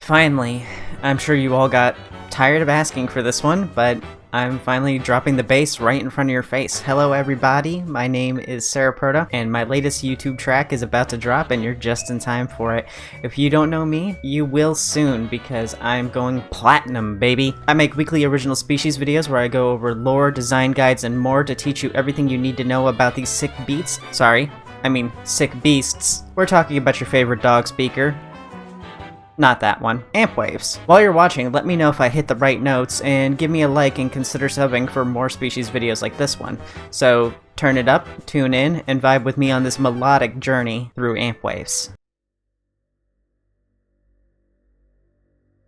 Finally, I'm sure you all got tired of asking for this one, but I'm finally dropping the bass right in front of your face. Hello everybody, my name is Sera, and my latest YouTube track is about to drop and you're just in time for it. If you don't know me, you will soon because I'm going platinum, baby. I make weekly original species videos where I go over lore, design guides, and more to teach you everything you need to know about these sick beasts. Sick beasts. We're talking about your favorite dog speaker. Not that one. Ampwaves. While you're watching, let me know if I hit the right notes, and give me a like and consider subbing for more species videos like this one. So turn it up, tune in, and vibe with me on this melodic journey through Ampwaves.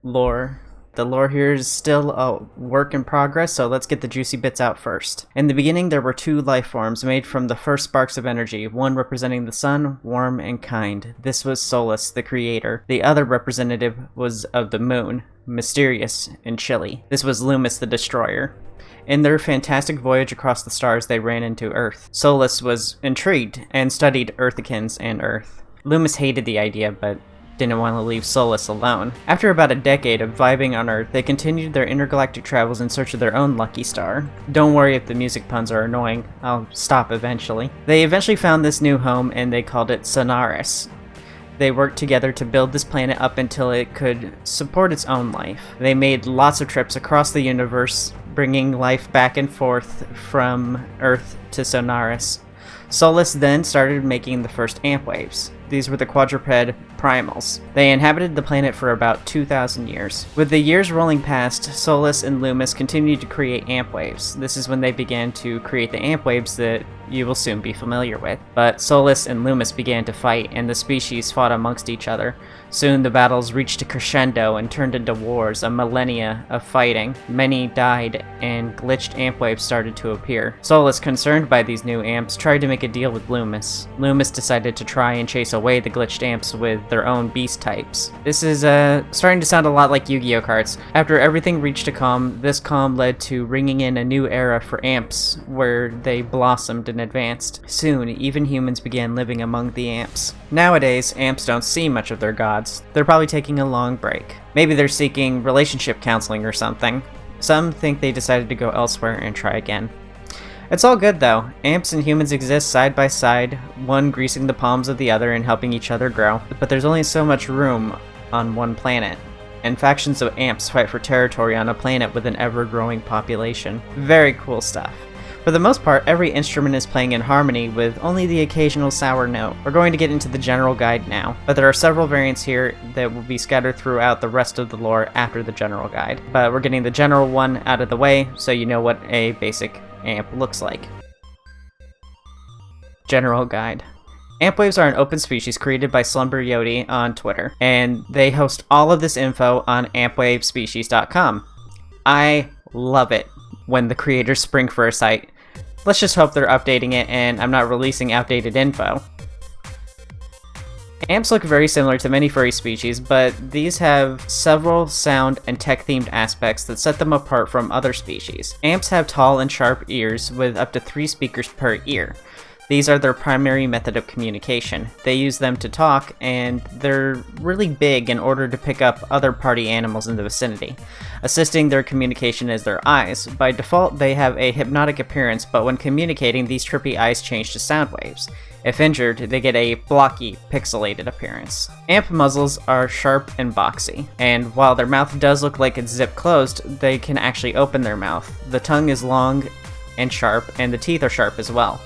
Lore. The lore here is still a work in progress, so let's get the juicy bits out first. In the beginning, there were two life forms made from the first sparks of energy, one representing the sun, warm and kind. This was Solus, the creator. The other representative was of the moon, mysterious and chilly. This was Loomis, the destroyer. In their fantastic voyage across the stars, they ran into Earth. Solus was intrigued and studied Earthikins and Earth. Loomis hated the idea, but didn't want to leave Solus alone. After about a decade of vibing on Earth, they continued their intergalactic travels in search of their own lucky star. Don't worry if the music puns are annoying, I'll stop eventually. They eventually found this new home and they called it Sonaris. They worked together to build this planet up until it could support its own life. They made lots of trips across the universe, bringing life back and forth from Earth to Sonaris. Solus then started making the first Ampwaves. These were the quadruped primals. They inhabited the planet for about 2,000 years. With the years rolling past, Solus and Loomis continued to create Ampwaves. This is when they began to create the Ampwaves that you will soon be familiar with. But Solus and Loomis began to fight, and the species fought amongst each other. Soon the battles reached a crescendo and turned into wars, a millennia of fighting. Many died, and glitched Ampwaves started to appear. Solus, concerned by these new amps, tried to make a deal with Loomis. Loomis decided to try and chase away the glitched amps with their own beast types. This is starting to sound a lot like Yu-Gi-Oh cards. After everything reached a calm, this calm led to ringing in a new era for amps, where they blossomed and advanced. Soon, even humans began living among the amps. Nowadays, amps don't see much of their gods. They're probably taking a long break. Maybe they're seeking relationship counseling or something. Some think they decided to go elsewhere and try again. It's all good though. Amps and humans exist side by side, one greasing the palms of the other and helping each other grow. But there's only so much room on one planet, and factions of amps fight for territory on a planet with an ever-growing population. Very cool stuff. For the most part, every instrument is playing in harmony with only the occasional sour note. We're going to get into the general guide now, but there are several variants here that will be scattered throughout the rest of the lore after the general guide. But we're getting the general one out of the way so you know what a basic amp looks like. General guide. Ampwaves are an open species created by Slumber Yodi on Twitter, and they host all of this info on ampwavespecies.com. I love it when the creators spring for a site. Let's just hope they're updating it and I'm not releasing outdated info. Amps look very similar to many furry species, but these have several sound and tech-themed aspects that set them apart from other species. Amps have tall and sharp ears with up to 3 speakers per ear. These are their primary method of communication. They use them to talk, and they're really big in order to pick up other party animals in the vicinity. Assisting their communication is their eyes. By default, they have a hypnotic appearance, but when communicating, these trippy eyes change to sound waves. If injured, they get a blocky, pixelated appearance. Amp muzzles are sharp and boxy, and while their mouth does look like it's zipped closed, they can actually open their mouth. The tongue is long and sharp, and the teeth are sharp as well.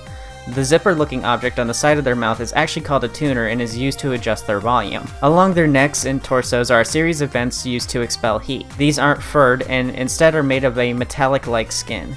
The zipper-looking object on the side of their mouth is actually called a tuner and is used to adjust their volume. Along their necks and torsos are a series of vents used to expel heat. These aren't furred and instead are made of a metallic-like skin.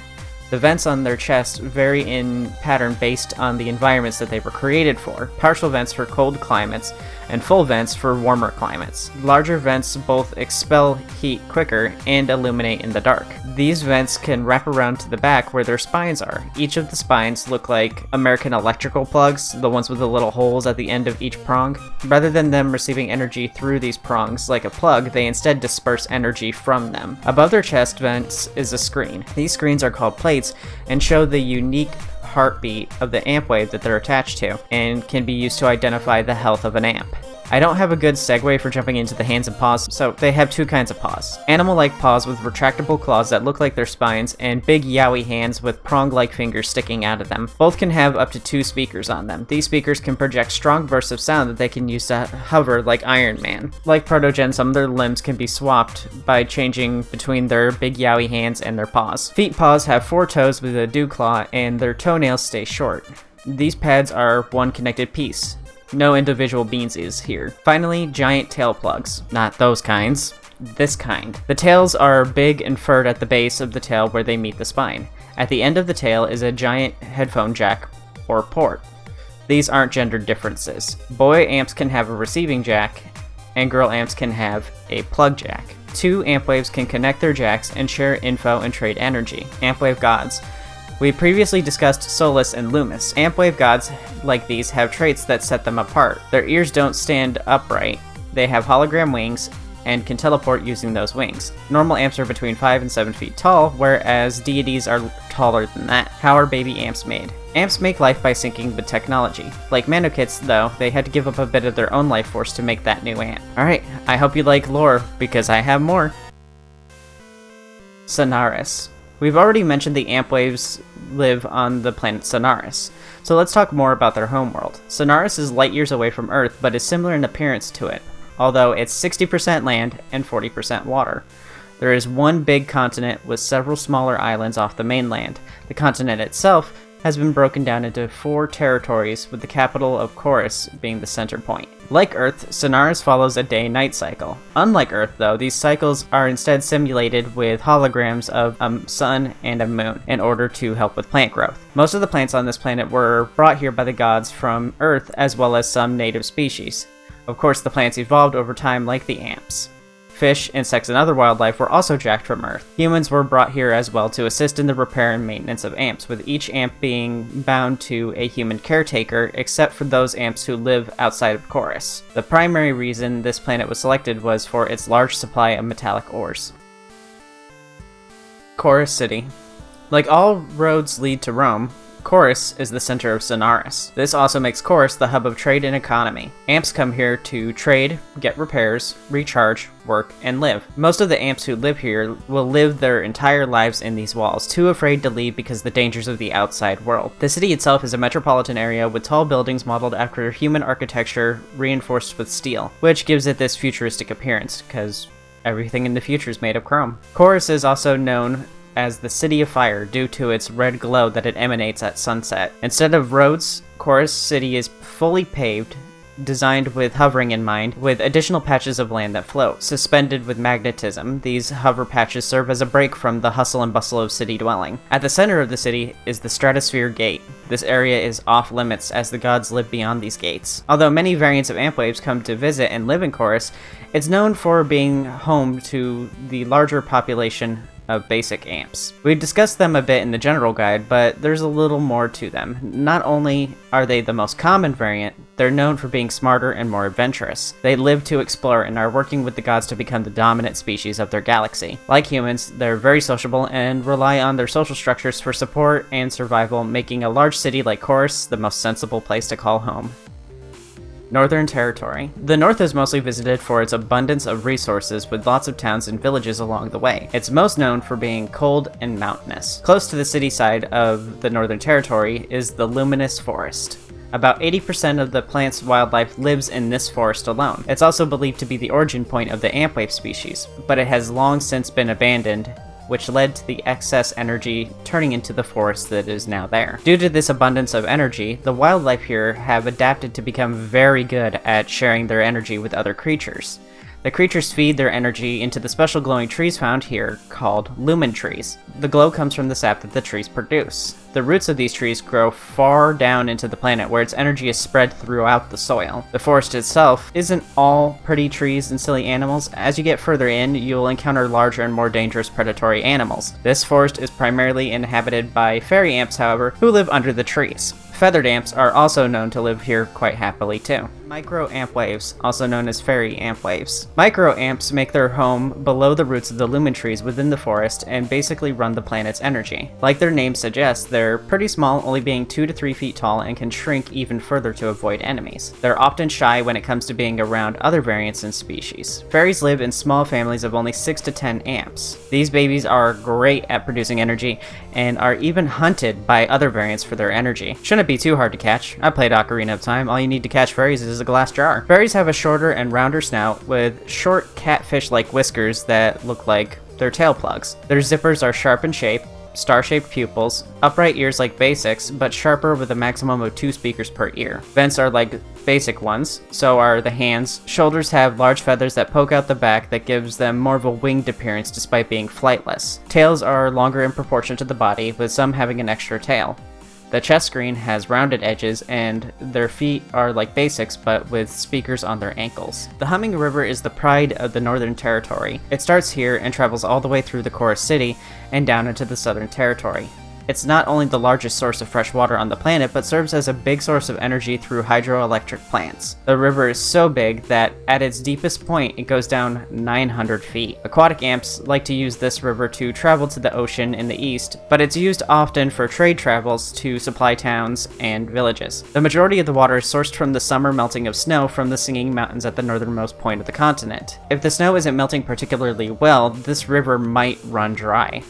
The vents on their chest vary in pattern based on the environments that they were created for. Partial vents for cold climates, and full vents for warmer climates. Larger vents both expel heat quicker and illuminate in the dark. These vents can wrap around to the back where their spines are. Each of the spines look like American electrical plugs, the ones with the little holes at the end of each prong. Rather than them receiving energy through these prongs like a plug, they instead disperse energy from them. Above their chest vents is a screen. These screens are called plates and show the unique heartbeat of the amp wave that they're attached to, and can be used to identify the health of an amp. I don't have a good segue for jumping into the hands and paws, so they have two kinds of paws. Animal-like paws with retractable claws that look like their spines, and big yaoi hands with prong-like fingers sticking out of them. Both can have up to 2 speakers on them. These speakers can project strong bursts of sound that they can use to hover like Iron Man. Like Protogen, some of their limbs can be swapped by changing between their big yaoi hands and their paws. Feet paws have 4 toes with a dew claw, and their toenails stay short. These pads are one connected piece. No individual beansies here. Finally, giant tail plugs. Not those kinds. This kind. The tails are big and furred at the base of the tail where they meet the spine. At the end of the tail is a giant headphone jack or port. These aren't gendered differences. Boy amps can have a receiving jack, and girl amps can have a plug jack. 2 Ampwaves can connect their jacks and share info and trade energy. Ampwave gods. We previously discussed Solus and Loomis. Ampwave gods like these have traits that set them apart. Their ears don't stand upright, they have hologram wings, and can teleport using those wings. Normal amps are between 5 and 7 feet tall, whereas deities are taller than that. How are baby amps made? Amps make life by syncing with technology. Like Manokits, though, they had to give up a bit of their own life force to make that new amp. Alright, I hope you like lore, because I have more. Sonaris. We've already mentioned the Ampwaves live on the planet Sonaris, so let's talk more about their homeworld. Sonaris is light years away from Earth, but is similar in appearance to it, although it's 60% land and 40% water. There is one big continent with several smaller islands off the mainland. The continent itself has been broken down into 4 territories, with the capital of Corus being the center point. Like Earth, Sonaris follows a day-night cycle. Unlike Earth, though, these cycles are instead simulated with holograms of a sun and a moon in order to help with plant growth. Most of the plants on this planet were brought here by the gods from Earth, as well as some native species. Of course, the plants evolved over time like the amps. Fish, insects, and other wildlife were also jacked from Earth. Humans were brought here as well to assist in the repair and maintenance of amps, with each amp being bound to a human caretaker, except for those amps who live outside of Corus. The primary reason this planet was selected was for its large supply of metallic ores. Corus City. Like all roads lead to Rome, Corus is the center of Sonaris. This also makes Corus the hub of trade and economy. Amps come here to trade, get repairs, recharge, work, and live. Most of the amps who live here will live their entire lives in these walls, too afraid to leave because of the dangers of the outside world. The city itself is a metropolitan area with tall buildings modeled after human architecture reinforced with steel, which gives it this futuristic appearance, because everything in the future is made of chrome. Corus is also known as the City of Fire due to its red glow that it emanates at sunset. Instead of roads, Corus City is fully paved, designed with hovering in mind, with additional patches of land that float. Suspended with magnetism, these hover patches serve as a break from the hustle and bustle of city dwelling. At the center of the city is the Stratosphere Gate. This area is off limits as the gods live beyond these gates. Although many variants of Ampwaves come to visit and live in Corus, it's known for being home to the larger population of basic amps. We've discussed them a bit in the general guide, but there's a little more to them. Not only are they the most common variant, they're known for being smarter and more adventurous. They live to explore and are working with the gods to become the dominant species of their galaxy. Like humans, they're very sociable and rely on their social structures for support and survival, making a large city like Corus the most sensible place to call home. Northern Territory. The north is mostly visited for its abundance of resources, with lots of towns and villages along the way. It's most known for being cold and mountainous. Close to the city side of the Northern Territory is the Luminous Forest. About 80% of the plant's wildlife lives in this forest alone. It's also believed to be the origin point of the Ampwave species, but it has long since been abandoned, which led to the excess energy turning into the forest that is now there. Due to this abundance of energy, the wildlife here have adapted to become very good at sharing their energy with other creatures. The creatures feed their energy into the special glowing trees found here, called lumen trees. The glow comes from the sap that the trees produce. The roots of these trees grow far down into the planet, where its energy is spread throughout the soil. The forest itself isn't all pretty trees and silly animals. As you get further in, you'll encounter larger and more dangerous predatory animals. This forest is primarily inhabited by fairy amps, however, who live under the trees. Feathered amps are also known to live here quite happily too. Micro ampwaves, also known as fairy ampwaves. Micro amps make their home below the roots of the lumen trees within the forest and basically run the planet's energy. Like their name suggests, they're pretty small, only being 2 to 3 feet tall, and can shrink even further to avoid enemies. They're often shy when it comes to being around other variants and species. Fairies live in small families of only 6 to 10 amps. These babies are great at producing energy and are even hunted by other variants for their energy. Shouldn't be too hard to catch. I played Ocarina of Time. All you need to catch fairies is a glass jar. Fairies have a shorter and rounder snout with short catfish-like whiskers that look like their tail plugs. Their zippers are sharp in shape, star-shaped pupils, upright ears like basics, but sharper with a maximum of 2 speakers per ear. Vents are like basic ones, so are the hands. Shoulders have large feathers that poke out the back that gives them more of a winged appearance despite being flightless. Tails are longer in proportion to the body, with some having an extra tail. The chest screen has rounded edges, and their feet are like basics but with speakers on their ankles. The Humming River is the pride of the Northern Territory. It starts here and travels all the way through the Corus City and down into the Southern Territory. It's not only the largest source of fresh water on the planet, but serves as a big source of energy through hydroelectric plants. The river is so big that at its deepest point it goes down 900 feet. Aquatic amps like to use this river to travel to the ocean in the east, but it's used often for trade travels to supply towns and villages. The majority of the water is sourced from the summer melting of snow from the Singing Mountains at the northernmost point of the continent. If the snow isn't melting particularly well, this river might run dry.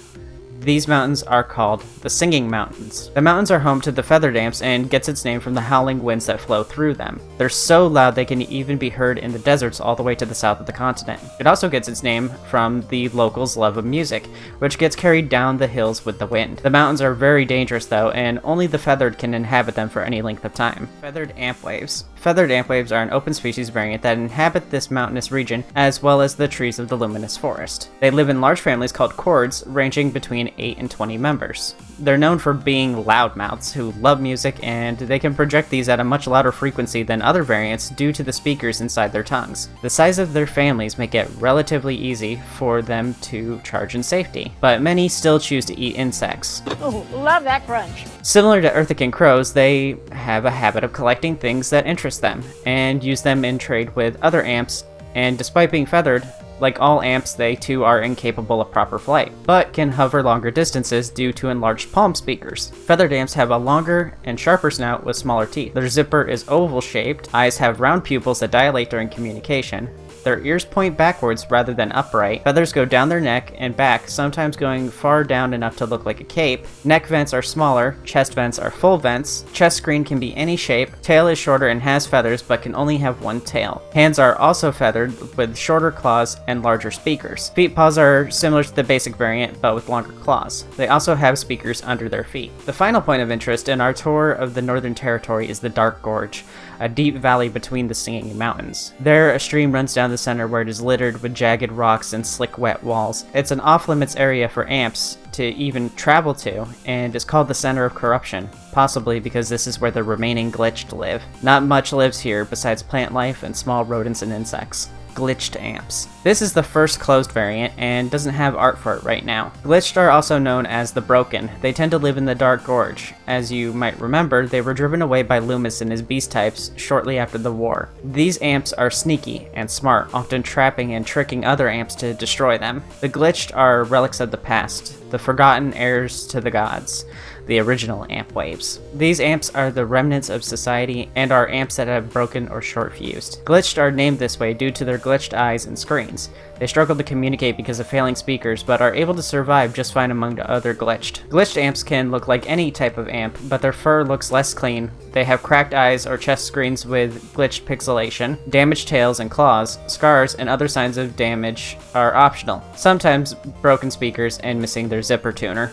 These mountains are called the Singing Mountains. The mountains are home to the feathered amps and gets its name from the howling winds that flow through them. They're so loud they can even be heard in the deserts all the way to the south of the continent. It also gets its name from the locals' love of music, which gets carried down the hills with the wind. The mountains are very dangerous though, and only the feathered can inhabit them for any length of time. Feathered ampwaves. Feathered ampwaves are an open species variant that inhabit this mountainous region, as well as the trees of the luminous forest. They live in large families called chords, ranging between 8 and 20 members. They're known for being loudmouths who love music, and they can project these at a much louder frequency than other variants due to the speakers inside their tongues. The size of their families make it relatively easy for them to charge in safety, but many still choose to eat insects. Oh, love that crunch. Similar to Earthican crows, they have a habit of collecting things that interest them, and use them in trade with other amps, and despite being feathered, like all amps, they too are incapable of proper flight, but can hover longer distances due to enlarged palm speakers. Feathered amps have a longer and sharper snout with smaller teeth. Their zipper is oval-shaped, eyes have round pupils that dilate during communication. Their ears point backwards rather than upright. Feathers go down their neck and back, sometimes going far down enough to look like a cape. Neck vents are smaller, chest vents are full vents. Chest screen can be any shape. Tail is shorter and has feathers, but can only have one tail. Hands are also feathered, with shorter claws and larger speakers. Feet paws are similar to the basic variant, but with longer claws. They also have speakers under their feet. The final point of interest in our tour of the Northern Territory is the Dark Gorge, a deep valley between the Singing Mountains. There, a stream runs down the center where it is littered with jagged rocks and slick wet walls. It's an off-limits area for amps to even travel to, and is called the Center of Corruption, possibly because this is where the remaining glitched live. Not much lives here besides plant life and small rodents and insects. Glitched amps. This is the first closed variant and doesn't have art for it right now. Glitched are also known as the Broken. They tend to live in the Dark Gorge. As you might remember, they were driven away by Loomis and his beast types shortly after the war. These amps are sneaky and smart, often trapping and tricking other amps to destroy them. The Glitched are relics of the past, the forgotten heirs to the gods, the original Ampwaves. These amps are the remnants of society and are amps that have broken or short-fused. Glitched are named this way due to their glitched eyes and screens. They struggle to communicate because of failing speakers, but are able to survive just fine among the other glitched. Glitched amps can look like any type of amp, but their fur looks less clean. They have cracked eyes or chest screens with glitched pixelation, damaged tails and claws. Scars and other signs of damage are optional, sometimes broken speakers and missing their zipper tuner.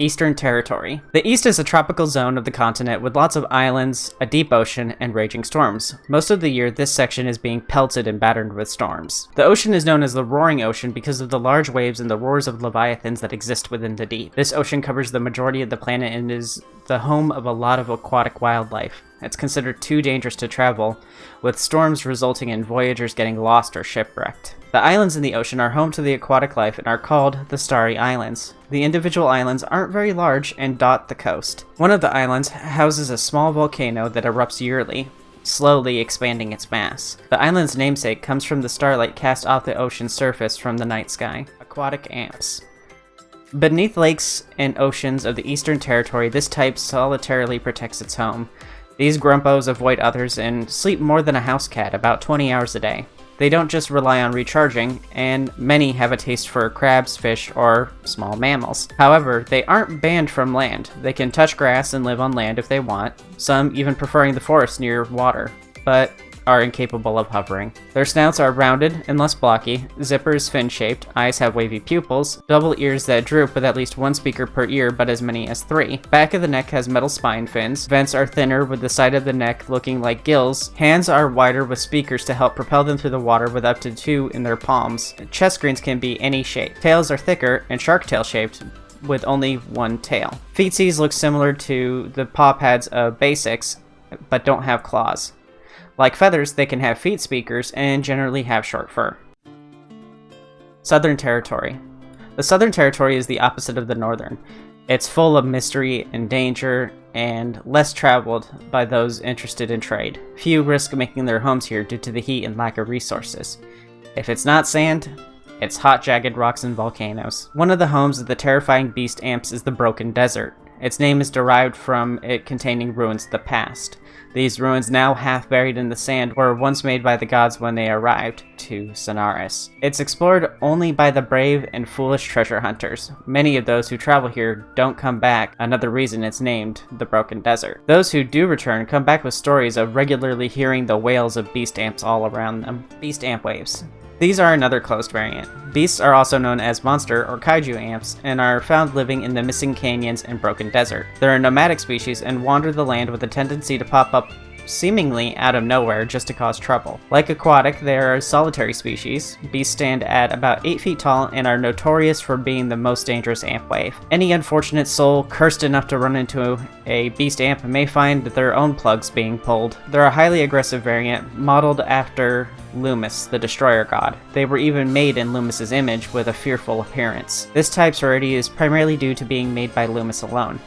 Eastern Territory. The East is a tropical zone of the continent with lots of islands, a deep ocean, and raging storms. Most of the year, this section is being pelted and battered with storms. The ocean is known as the Roaring Ocean because of the large waves and the roars of leviathans that exist within the deep. This ocean covers the majority of the planet and is the home of a lot of aquatic wildlife. It's considered too dangerous to travel, with storms resulting in voyagers getting lost or shipwrecked. The islands in the ocean are home to the aquatic life and are called the Starry Islands. The individual islands aren't very large and dot the coast. One of the islands houses a small volcano that erupts yearly. slowly expanding its mass. The island's namesake comes from the starlight cast off the ocean's surface from the night sky. Aquatic amps. Beneath lakes and oceans of the Eastern Territory, this type solitarily protects its home. These grumpos avoid others and sleep more than a house cat, about 20 hours a day. They don't just rely on recharging, and many have a taste for crabs, fish, or small mammals. However, they aren't banned from land. They can touch grass and live on land if they want, some even preferring the forest near water, but are incapable of hovering. Their snouts are rounded and less blocky, zippers fin-shaped, eyes have wavy pupils, double ears that droop with at least one speaker per ear but as many as 3. Back of the neck has metal spine fins, vents are thinner with the side of the neck looking like gills, hands are wider with speakers to help propel them through the water with up to 2 in their palms. Chest screens can be any shape. Tails are thicker and shark tail shaped, with only 1 tail. Feetsies look similar to the paw pads of basics, but don't have claws. Like feathers, they can have feet speakers and generally have short fur. Southern Territory. The Southern Territory is the opposite of the Northern. It's full of mystery and danger and less traveled by those interested in trade. Few risk making their homes here due to the heat and lack of resources. If it's not sand, it's hot, jagged rocks and volcanoes. One of the homes of the terrifying beast amps is the Broken Desert. Its name is derived from it containing ruins of the past. These ruins, now half buried in the sand, were once made by the gods when they arrived to Sonaris. It's explored only by the brave and foolish treasure hunters. Many of those who travel here don't come back, another reason it's named the Broken Desert. Those who do return come back with stories of regularly hearing the wails of beast amps all around them. Beast Ampwaves. These are another closed variant. Beasts are also known as monster or kaiju amps and are found living in the missing canyons and broken desert. They're a nomadic species and wander the land with a tendency to pop up seemingly out of nowhere just to cause trouble. Like aquatic, they are a solitary species. Beasts stand at about 8 feet tall and are notorious for being the most dangerous amp wave. Any unfortunate soul cursed enough to run into a beast amp may find their own plugs being pulled. They're a highly aggressive variant, modeled after Loomis, the destroyer god. They were even made in Loomis's image with a fearful appearance. This type's rarity is primarily due to being made by Loomis alone.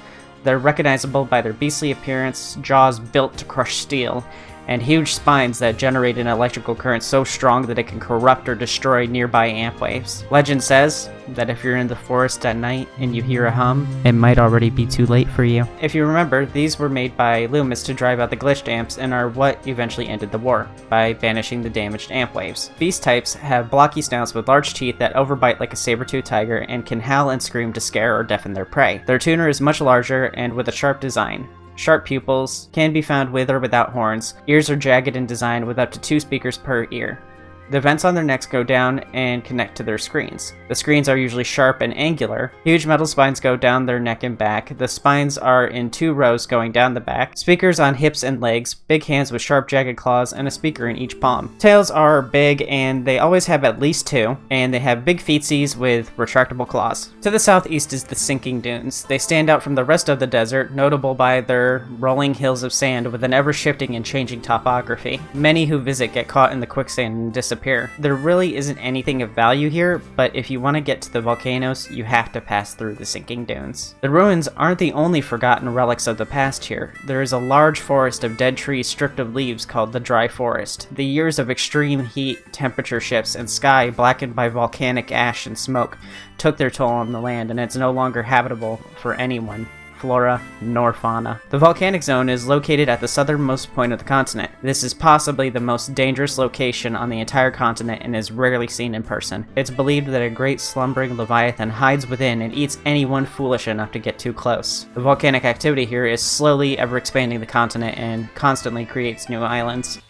They're recognizable by their beastly appearance, jaws built to crush steel, and huge spines that generate an electrical current so strong that it can corrupt or destroy nearby amp waves. Legend says that if you're in the forest at night and you hear a hum, it might already be too late for you. If you remember, these were made by Loomis to drive out the glitched amps and are what eventually ended the war, by banishing the damaged amp waves. Beast types have blocky snouts with large teeth that overbite like a saber-toothed tiger and can howl and scream to scare or deafen their prey. Their tuner is much larger and with a sharp design. Sharp pupils, can be found with or without horns. Ears are jagged in design with up to 2 speakers per ear. The vents on their necks go down and connect to their screens. The screens are usually sharp and angular. Huge metal spines go down their neck and back. The spines are in 2 rows going down the back. Speakers on hips and legs, big hands with sharp jagged claws, and a speaker in each palm. Tails are big and they always have at least 2, and they have big feetsies with retractable claws. To the southeast is the Sinking Dunes. They stand out from the rest of the desert, notable by their rolling hills of sand with an ever-shifting and changing topography. Many who visit get caught in the quicksand and disappear. There really isn't anything of value here, but if you want to get to the volcanoes, you have to pass through the Sinking Dunes. The ruins aren't the only forgotten relics of the past here. There is a large forest of dead trees stripped of leaves called the Dry Forest. The years of extreme heat, temperature shifts, and sky blackened by volcanic ash and smoke took their toll on the land, and it's no longer habitable for anyone. Flora, nor fauna. The volcanic zone is located at the southernmost point of the continent. This is possibly the most dangerous location on the entire continent and is rarely seen in person. It's believed that a great slumbering leviathan hides within and eats anyone foolish enough to get too close. The volcanic activity here is slowly ever expanding the continent and constantly creates new islands.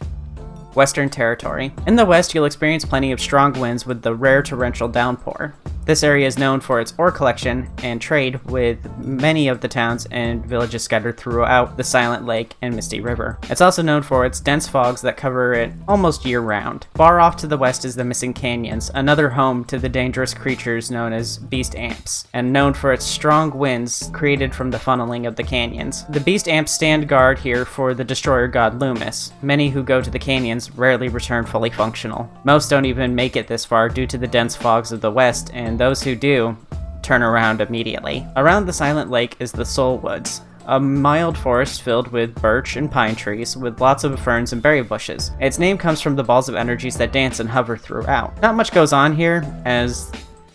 Western Territory. In the west, you'll experience plenty of strong winds with the rare torrential downpour. This area is known for its ore collection and trade with many of the towns and villages scattered throughout the Silent Lake and Misty River. It's also known for its dense fogs that cover it almost year-round. Far off to the west is the Missing Canyons, another home to the dangerous creatures known as beast amps, and known for its strong winds created from the funneling of the canyons. The beast amps stand guard here for the destroyer god Loomis. Many who go to the canyons rarely return fully functional. Most don't even make it this far due to the dense fogs of the west, and those who do turn around immediately. Around the Silent Lake is the Soul Woods, a mild forest filled with birch and pine trees, with lots of ferns and berry bushes. Its name comes from the balls of energies that dance and hover throughout. Not much goes on here, as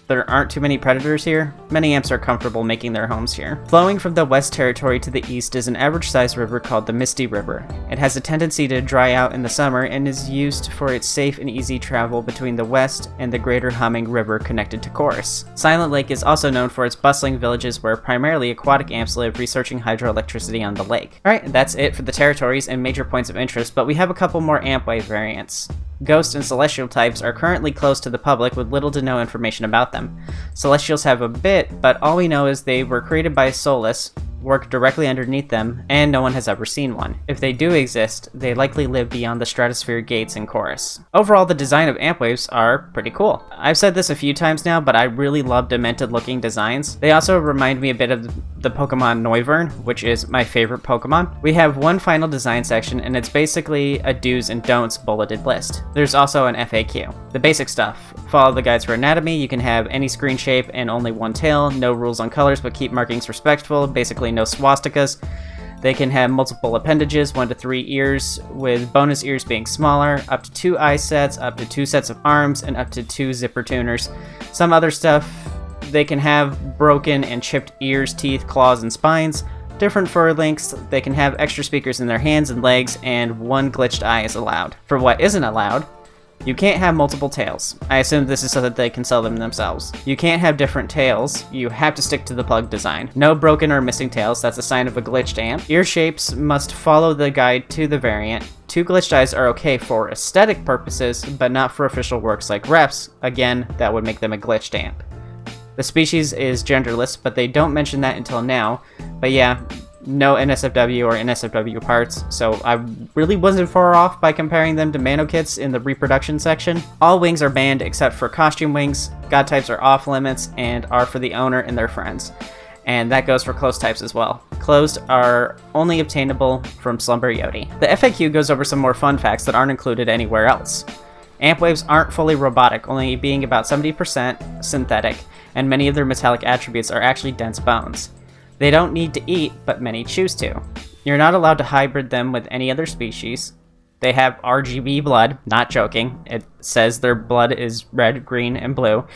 there aren't too many predators here. Many amps are comfortable making their homes here. Flowing from the West Territory to the east is an average-sized river called the Misty River. It has a tendency to dry out in the summer and is used for its safe and easy travel between the west and the greater Humming River connected to Corus. Silent Lake is also known for its bustling villages where primarily aquatic amps live researching hydroelectricity on the lake. Alright, that's it for the territories and major points of interest, but we have a couple more Ampwave variants. Ghost and Celestial types are currently closed to the public with little to no information about them. Celestials have a bit, but all we know is they were created by Solus, work directly underneath them, and no one has ever seen one. If they do exist, they likely live beyond the stratosphere gates in Corus. Overall, the design of Ampwaves are pretty cool. I've said this a few times now, but I really love demented looking designs. They also remind me a bit of the Pokemon Noivern, which is my favorite Pokemon. We have one final design section, and it's basically a do's and don'ts bulleted list. There's also an FAQ. The basic stuff. Follow the guides for anatomy, you can have any screen shape and only one tail, no rules on colors but keep markings respectful, basically no swastikas. They can have multiple appendages, 1 to 3 ears, with bonus ears being smaller, up to 2 eye sets, up to 2 sets of arms, and up to 2 zipper tuners. Some other stuff, they can have broken and chipped ears, teeth, claws, and spines. Different fur lengths, they can have extra speakers in their hands and legs, and 1 glitched eye is allowed. For what isn't allowed, you can't have multiple tails. I assume this is so that they can sell them themselves. You can't have different tails. You have to stick to the plug design. No broken or missing tails. That's a sign of a glitched amp. Ear shapes must follow the guide to the variant. 2 glitched eyes are okay for aesthetic purposes, but not for official works like reps. Again, that would make them a glitched amp. The species is genderless, but they don't mention that until now. But yeah, no NSFW or NSFW parts, so I really wasn't far off by comparing them to Mano kits in the reproduction section. All wings are banned except for costume wings. God types are off limits and are for the owner and their friends. And that goes for closed types as well. Closed are only obtainable from Slumber Yodi. The FAQ goes over some more fun facts that aren't included anywhere else. Ampwaves aren't fully robotic, only being about 70% synthetic, and many of their metallic attributes are actually dense bones. They don't need to eat, but many choose to. You're not allowed to hybrid them with any other species. They have RGB blood, not joking. It says their blood is red, green, and blue,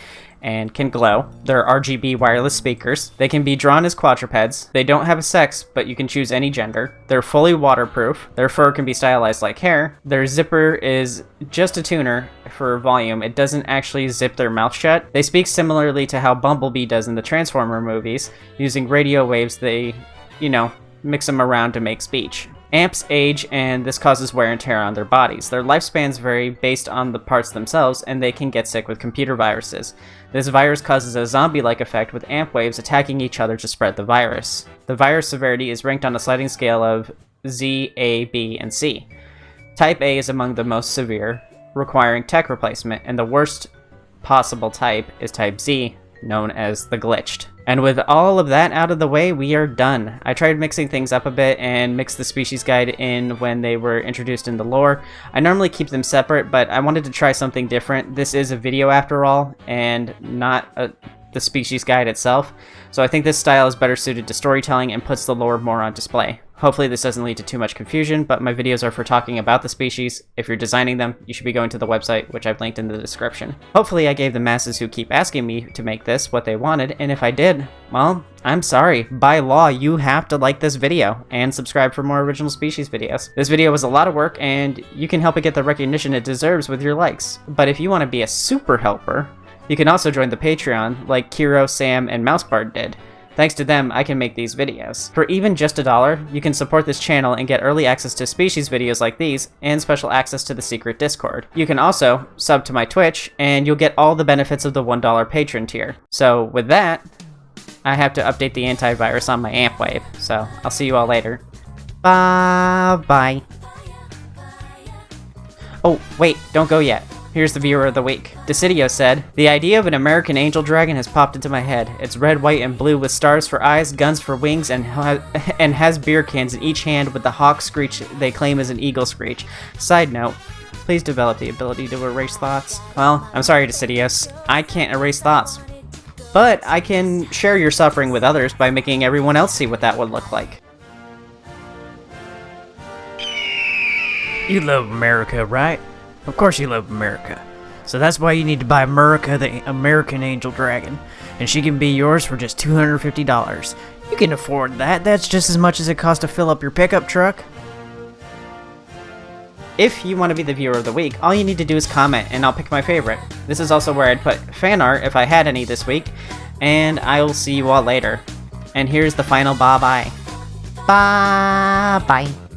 and can glow. They're RGB wireless speakers. They can be drawn as quadrupeds. They don't have a sex, but you can choose any gender. They're fully waterproof. Their fur can be stylized like hair. Their zipper is just a tuner for volume. It doesn't actually zip their mouth shut. They speak similarly to how Bumblebee does in the Transformer movies. Using radio waves, they, mix them around to make speech. Amps age, and this causes wear and tear on their bodies. Their lifespans vary based on the parts themselves, and they can get sick with computer viruses. This virus causes a zombie-like effect with amp waves attacking each other to spread the virus. The virus severity is ranked on a sliding scale of Z, A, B, and C. Type A is among the most severe, requiring tech replacement, and the worst possible type is Type Z, known as the glitched. And with all of that out of the way, we are done. I tried mixing things up a bit and mixed the species guide in when they were introduced in the lore. I normally keep them separate, but I wanted to try something different. This is a video after all, and not the species guide itself. So I think this style is better suited to storytelling and puts the lore more on display. Hopefully this doesn't lead to too much confusion, but my videos are for talking about the species. If you're designing them, you should be going to the website, which I've linked in the description. Hopefully I gave the masses who keep asking me to make this what they wanted, and if I did, well, I'm sorry. By law, you have to like this video and subscribe for more original species videos. This video was a lot of work, and you can help it get the recognition it deserves with your likes. But if you want to be a super helper, you can also join the Patreon, like Kiro, Sam, and Mousebard did. Thanks to them, I can make these videos. For even just $1, you can support this channel and get early access to species videos like these, and special access to the secret Discord. You can also sub to my Twitch, and you'll get all the benefits of the $1 patron tier. So with that, I have to update the antivirus on my Ampwave, so I'll see you all later. Bye. Oh, wait, don't go yet. Here's the viewer of the week. Decidio said, "The idea of an American angel dragon has popped into my head. It's red, white, and blue with stars for eyes, guns for wings, and has beer cans in each hand with the hawk screech they claim is an eagle screech. Side note, please develop the ability to erase thoughts." Well, I'm sorry, Decidios. I can't erase thoughts. But I can share your suffering with others by making everyone else see what that would look like. You love America, right? Of course you love America. So that's why you need to buy America, the American Angel Dragon. And she can be yours for just $250. You can afford that. That's just as much as it costs to fill up your pickup truck. If you want to be the viewer of the week, all you need to do is comment and I'll pick my favorite. This is also where I'd put fan art if I had any this week. And I will see you all later. And here's the final bye-bye. Bye-bye.